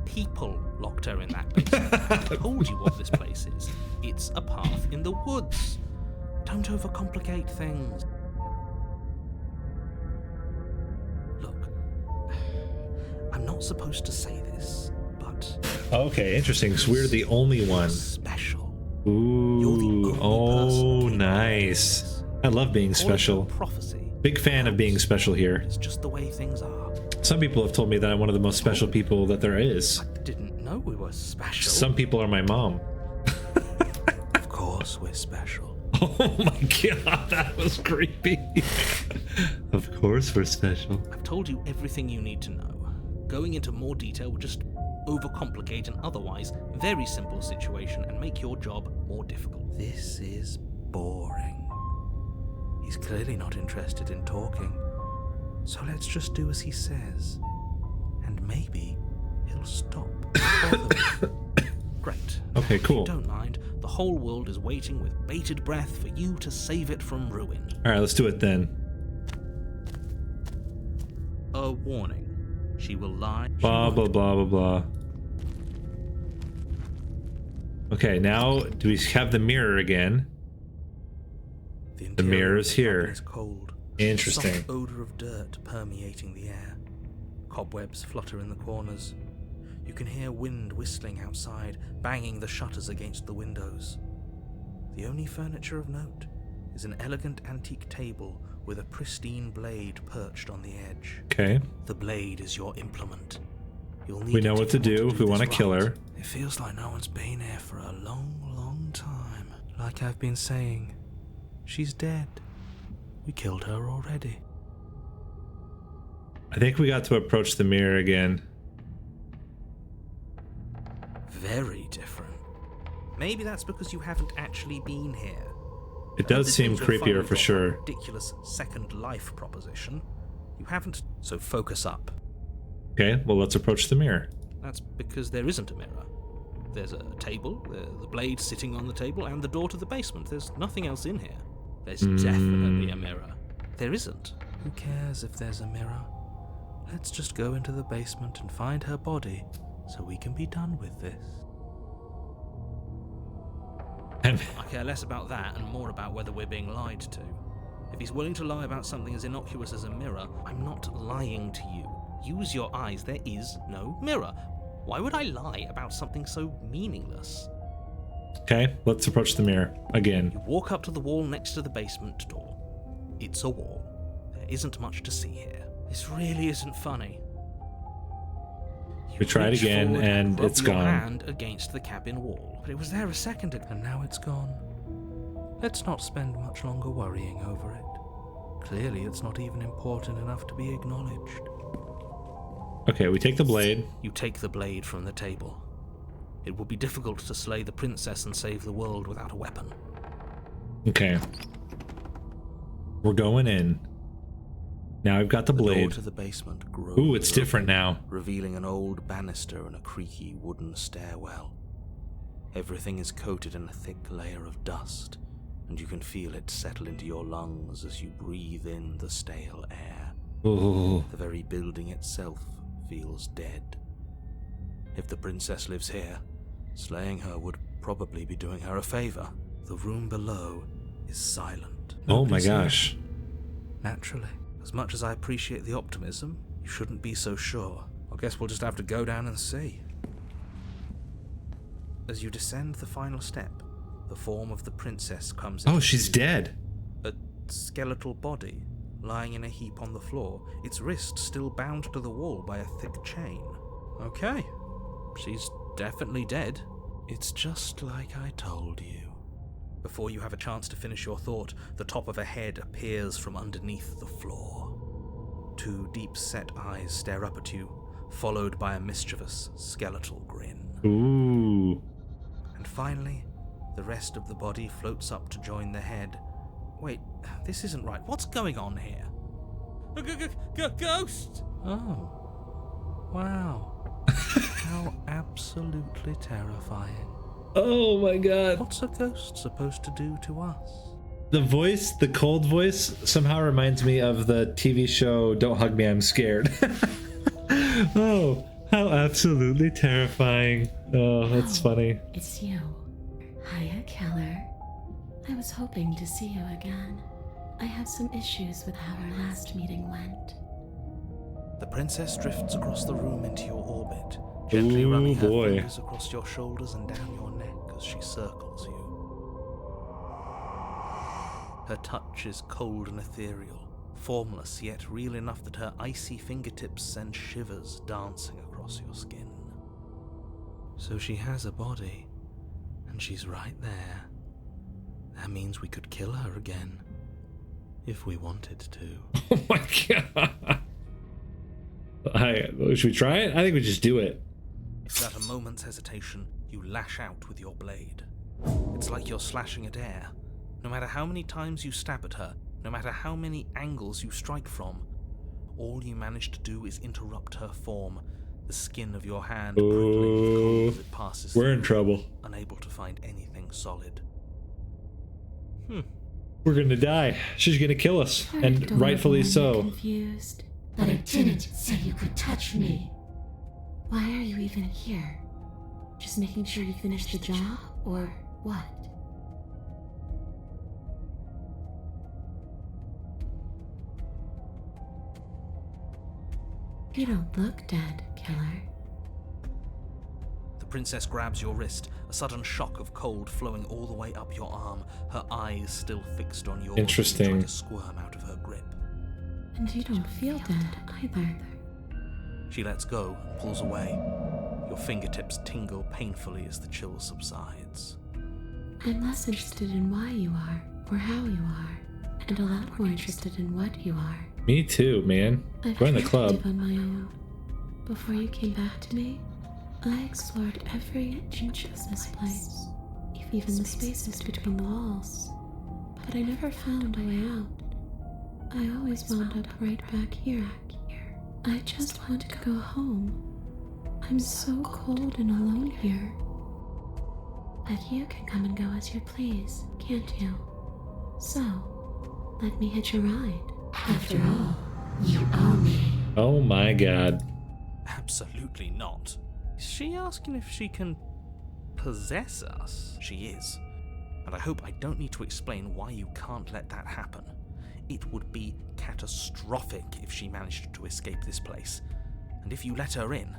People locked her in that basement. I told you what this place is. It's a path in the woods. Don't overcomplicate things. Look, I'm not supposed to say this, but Okay, interesting. So we're the only one. special. Ooh. You're the only person Oh, capable of nice. this. I love being Call it special. prophecy. Big fan of being special here. It's just the way things are. Some people have told me that I'm one of the most special people that there is. I didn't know we were special. Some people are my mom. Of course we're special. Oh my God, that was creepy. Of course we're special. I've told you everything you need to know. Going into more detail would just overcomplicate an otherwise very simple situation and make your job more difficult. This is boring. He's clearly not interested in talking. So let's just do as he says. And maybe he'll stop. Great. Okay, If cool. you don't mind, the whole world is waiting with bated breath for you to save it from ruin. All right, let's do it then. A warning. She will lie. She Blah, won't. blah, blah, blah, blah. Okay, now do we have the mirror again? The mirror is here. Is cold. Interesting. Soft odor of dirt permeating the air. Cobwebs flutter in the corners. You can hear wind whistling outside, banging the shutters against the windows. The only furniture of note is an elegant antique table with a pristine blade perched on the edge. Okay. The blade is your implement. You'll need We it know what to do if we want to this kill right. her. It feels like no one's been here for a long, long time. Like I've been saying, she's dead. We killed her already. I think we got to approach the mirror again. Very different. Maybe that's because you haven't actually been here. It does This seem means you've finally creepier for got sure. that ridiculous second life proposition. You haven't, so focus up. Okay, well, let's approach the mirror. That's because there isn't a mirror. There's a table, the blade sitting on the table, and the door to the basement. There's nothing else in here. There's definitely a mirror. There isn't. Who cares if there's a mirror? Let's just go into the basement and find her body so we can be done with this. And I care less about that and more about whether we're being lied to. If he's willing to lie about something as innocuous as a mirror, I'm not lying to you. Use your eyes. There is no mirror. Why would I lie about something so meaningless? okay, let's approach the mirror again. You walk up to the wall next to the basement door. It's a wall. There isn't much to see here. This really isn't funny. You We try it reach again, forward and rub it's your gone. hand against the cabin wall, but it was there a second ago, and now it's gone. Let's not spend much longer worrying over it. Clearly, it's not even important enough to be acknowledged. Okay, we take the blade. You take the blade from the table. It would be difficult to slay the princess and save the world without a weapon. Okay. We're going in. Now I've got the The door blade. to the basement grows. Ooh, it's different now. Revealing an old banister and a creaky wooden stairwell. Everything is coated in a thick layer of dust, and you can feel it settle into your lungs as you breathe in the stale air. Ooh. The very building itself feels dead. If the princess lives here, slaying her would probably be doing her a favor. The room below is silent. Oh my Nobody's here. gosh. Naturally. As much as I appreciate the optimism, you shouldn't be so sure. I guess we'll just have to go down and see. As you descend the final step, the form of the princess comes Oh, into she's view. dead. A skeletal body, lying in a heap on the floor, its wrist still bound to the wall by a thick chain. Okay, she's definitely dead. It's just like I told you. Before you have a chance to finish your thought, the top of a head appears from underneath the floor. Two deep-set eyes stare up at you, followed by a mischievous, skeletal grin. Ooh. And finally, the rest of the body floats up to join the head. Wait, this isn't right. What's going on here? A ghost! Oh. Wow. How absolutely terrifying. Oh my god. What's a ghost supposed to do to us? The voice, the cold voice, somehow reminds me of the TV show Don't Hug Me, I'm Scared. Oh, how absolutely terrifying. Oh, that's funny. It's you. Hiya, Keller. I was hoping to see you again. I have some issues with how our last meeting went. The princess drifts across the room into your orbit, gently running her boy. fingers across your shoulders and down your neck as she circles you. Her touch is cold and ethereal, formless yet real enough that her icy fingertips send shivers dancing across your skin. So she has a body, and she's right there. That means we could kill her again, if we wanted to. Oh my god. Should we try it? I think we just do it. Without a moment's hesitation, you lash out with your blade. It's like you're slashing at air. No matter how many times you stab at her, no matter how many angles you strike from, all you manage to do is interrupt her form, the skin of your hand prickling with cold as it passes We're in through, trouble. unable to find anything solid. We're gonna die. She's gonna kill us, and rightfully so. Confused. But I didn't say you could touch me. Why are you even here? Just making sure you finish the job, or what? You don't look dead, Killer. The princess grabs your wrist, a sudden shock of cold flowing all the way up your arm, her eyes still fixed on yours. Interesting. Trying to squirm out of her grip. And you don't feel dead either. She lets go and pulls away. Your fingertips tingle painfully as the chill subsides. I'm less interested in why you are, or how you are, and a lot more interested in what you are. Me too, man. I've Join the tried to club. live on my own. Before you came back to me, I explored every inch of this place, even the spaces between the walls. But I never found a way out. I always wound up right back here. I just want to go home. I'm so cold and alone here. But you can come and go as you please, can't you? So, let me hitch a ride. After all, you owe me. Oh my god. Absolutely not. Is she asking if she can possess us? She is. And I hope I don't need to explain why you can't let that happen. It would be catastrophic if she managed to escape this place. And if you let her in,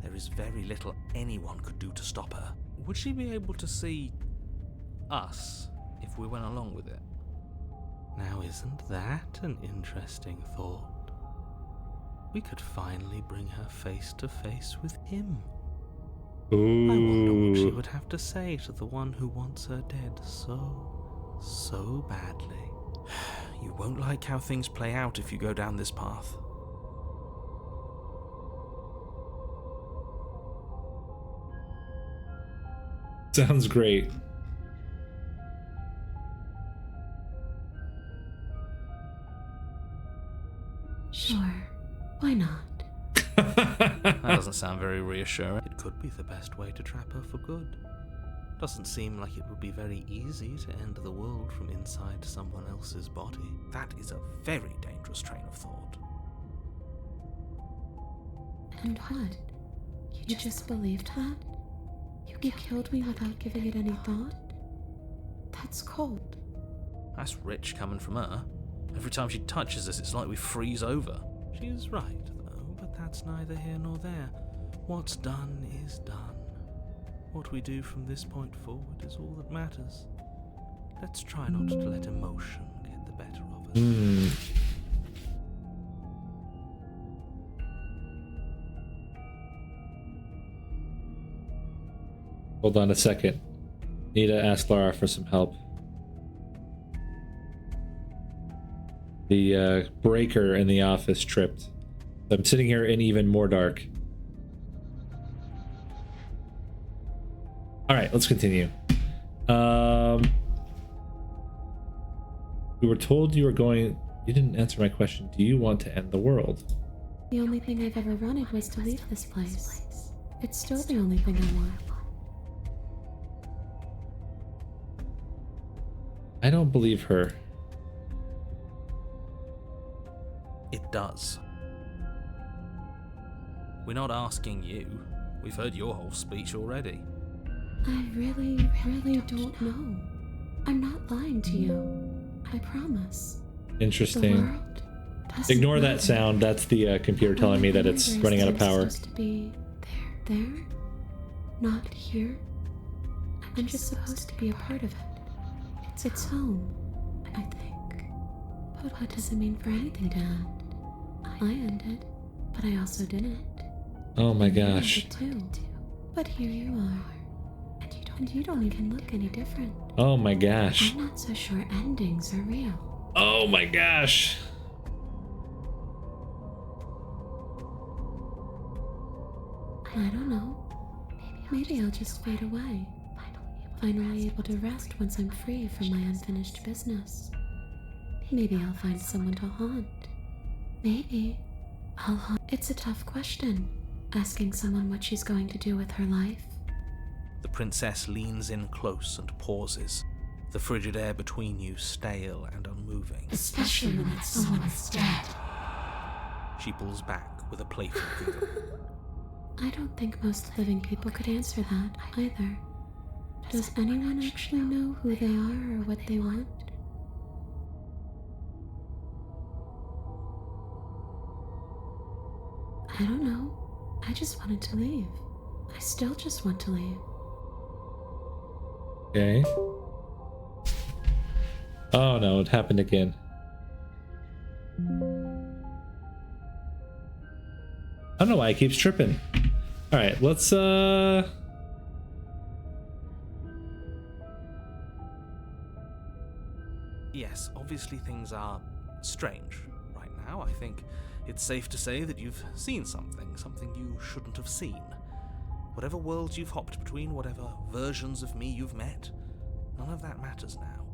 there is very little anyone could do to stop her. Would she be able to see us if we went along with it? Now, isn't that an interesting thought? We could finally bring her face to face with him. I wonder what she Ooh. would have to say to the one who wants her dead so badly. You won't like how things play out if you go down this path. Sounds great. Sure, why not? That doesn't sound very reassuring. It could be the best way to trap her for good. Doesn't seem like it would be very easy to end the world from inside someone else's body. That is a very dangerous train of thought. And what? You just believed that? You killed me without giving it any thought? That's cold. That's rich coming from her. Every time she touches us, it's like we freeze over. She's right, though, but that's neither here nor there. What's done is done. What we do from this point forward is all that matters. Let's try not to let emotion get the better of us. Hmm. Hold on a second. Need to ask Lara for some help. The breaker in the office tripped. I'm sitting here in even more dark. All right, let's continue. We were told you were going. You didn't answer my question. Do you want to end the world? The only thing I've ever wanted was to leave this place. It's still the only thing I want. I don't believe her. It does. We're not asking you. We've heard your whole speech already. I really don't know. I'm not lying to you. I promise. The Interesting. world doesn't Ignore that matter. sound. That's the computer telling me that it's running out of power. I'm supposed to be there, not here. I'm just supposed to be a part of it. It's home, I think. But what does it mean for anything to end? I ended, but I also didn't. Oh my You gosh. ended too. But here you are, and you don't even look any different. Oh my gosh. I'm not so sure endings are real. Oh my gosh. I don't know. Maybe I'll just fade away. Finally able to rest once I'm free from my unfinished business. Maybe I'll find someone to haunt. Maybe I'll haunt. It's a tough question, asking someone what she's going to do with her life. The princess leans in close and pauses, the frigid air between you stale and unmoving. Especially when it's someone that's dead. She pulls back with a playful giggle. I don't think most living people could answer that either. Does anyone actually know who they are or what they want? I don't know. I just wanted to leave. I still just want to leave. Okay. Oh no, it happened again. I don't know why it keeps tripping. All right, let's Yes, obviously things are strange right now. I think it's safe to say that you've seen something you shouldn't have seen. Whatever worlds you've hopped between, whatever versions of me you've met, none of that matters now.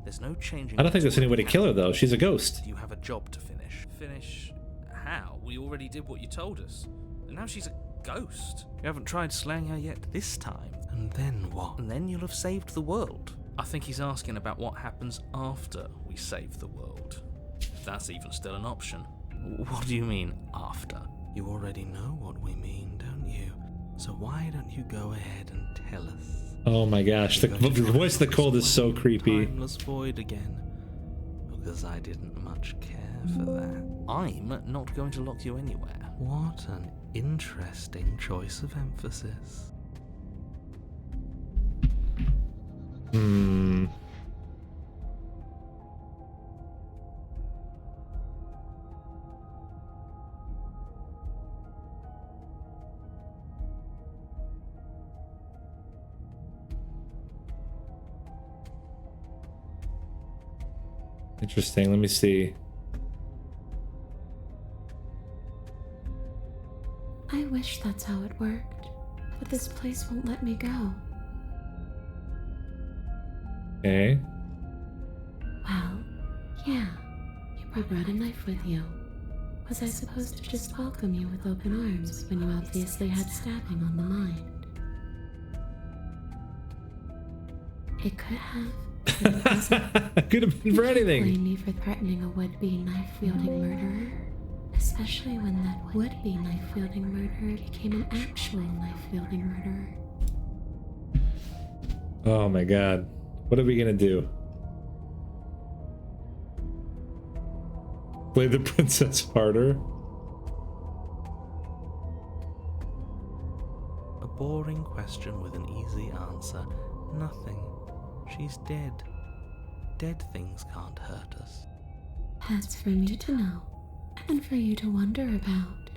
There's no changing. I don't think there's any way to kill her though. She's a ghost. You have a job to finish. Finish how? We already did what you told us. And now she's a ghost. You haven't tried slaying her yet this time. And then what? And then you'll have saved the world. I think he's asking about what happens after we save the world. If that's even still an option. What do you mean, after? You already know what we mean, don't you? So why don't you go ahead and tell us? Oh my gosh, the voice of the cold is so creepy. Timeless void again. Because I didn't much care for that. I'm not going to lock you anywhere. What an interesting choice of emphasis. Hmm. Interesting. Let me see. I wish that's how it worked, but this place won't let me go. Okay. Well, yeah, you brought a knife with you. Was I supposed to just welcome you with open arms when you obviously had stabbing on the mind? It could have. But it wasn't. Could have been for You can't anything. blame me for threatening a would-be knife-wielding murderer. Especially when that would-be knife-wielding murderer became an actual knife-wielding murderer. Oh my god. What are we gonna do? Play the princess harder? A boring question with an easy answer. Nothing. She's dead. Dead things can't hurt us. That's for me to know, and for you to wonder about.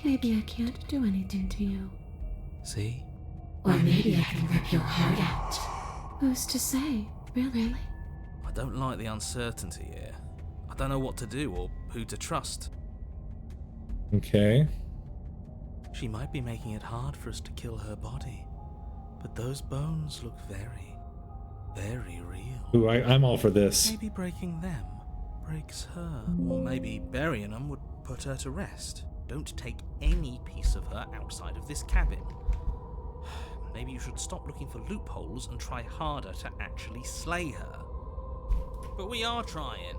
Maybe I can't do anything to you. See? Or maybe I can rip your heart out. Who's to say, really? I don't like the uncertainty here. I don't know what to do or who to trust. Okay. She might be making it hard for us to kill her body. But those bones look very, very real. Ooh, I'm all for this. Maybe breaking them breaks her. Or maybe burying them would put her to rest. Don't take any piece of her outside of this cabin. Maybe you should stop looking for loopholes and try harder to actually slay her. But we are trying.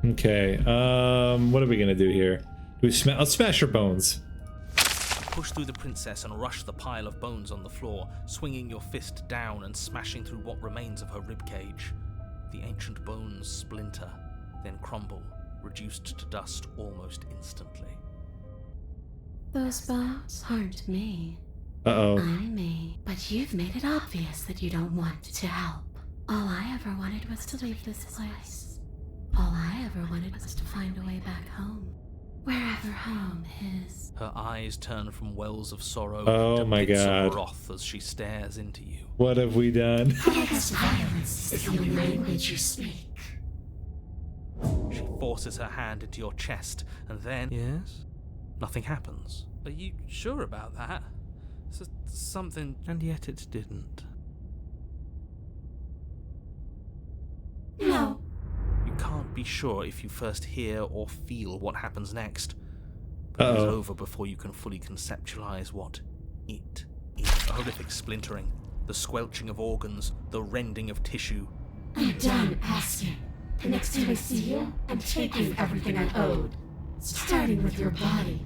Okay. What are we gonna do here? Do we let's smash her bones. Push through the princess and rush the pile of bones on the floor, swinging your fist down and smashing through what remains of her ribcage. The ancient bones splinter, then crumble, reduced to dust almost instantly. Those bones aren't me. Uh-oh. I'm me. But you've made it obvious that you don't want to help. All I ever wanted was to leave this place. All I ever wanted was to find a way back home. Wherever home is. Her eyes turn from wells of sorrow Oh to my pits God. of wrath as she stares into you. What have we done? Because violence is the only language you speak. She forces her hand into your chest, and then Yes? nothing happens. Are you sure about that? Something. And yet it didn't. No. You can't be sure if you first hear or feel what happens next. But it's Uh-oh. over before you can fully conceptualize what it is. A horrific splintering, the squelching of organs, the rending of tissue. I'm done asking. The next time I see you, I'm taking everything I owed. Starting with your body.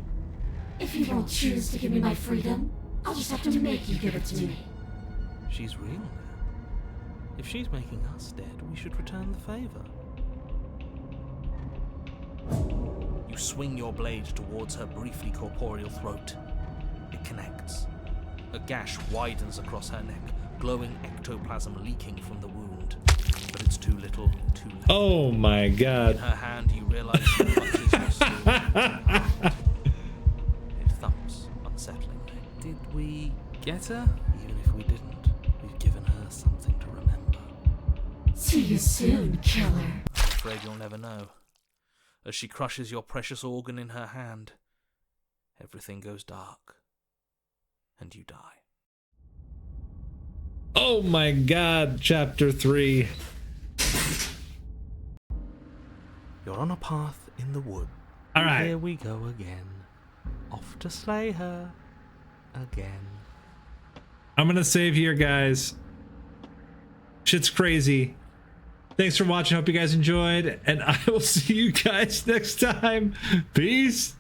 If you won't choose to give me my freedom, I'll just have to make you give it to me. She's real now. If she's making us dead, we should return the favor. You swing your blade towards her briefly corporeal throat. It connects. A gash widens across her neck, glowing ectoplasm leaking from the wound. But it's too little, too late. Oh my In god. her hand, you realize so much is your sword. It thumps unsettlingly. Did we get her? Even if we didn't, we've given her something to remember. See you soon, killer. I'm afraid you'll never know. As she crushes your precious organ in her hand, everything goes dark, and you die. Oh my god, chapter 3. You're on a path in the wood. Alright. Here we go again. Off to slay her. Again. I'm gonna save here, guys. Shit's crazy. Thanks for watching. Hope you guys enjoyed, and I will see you guys next time. Peace.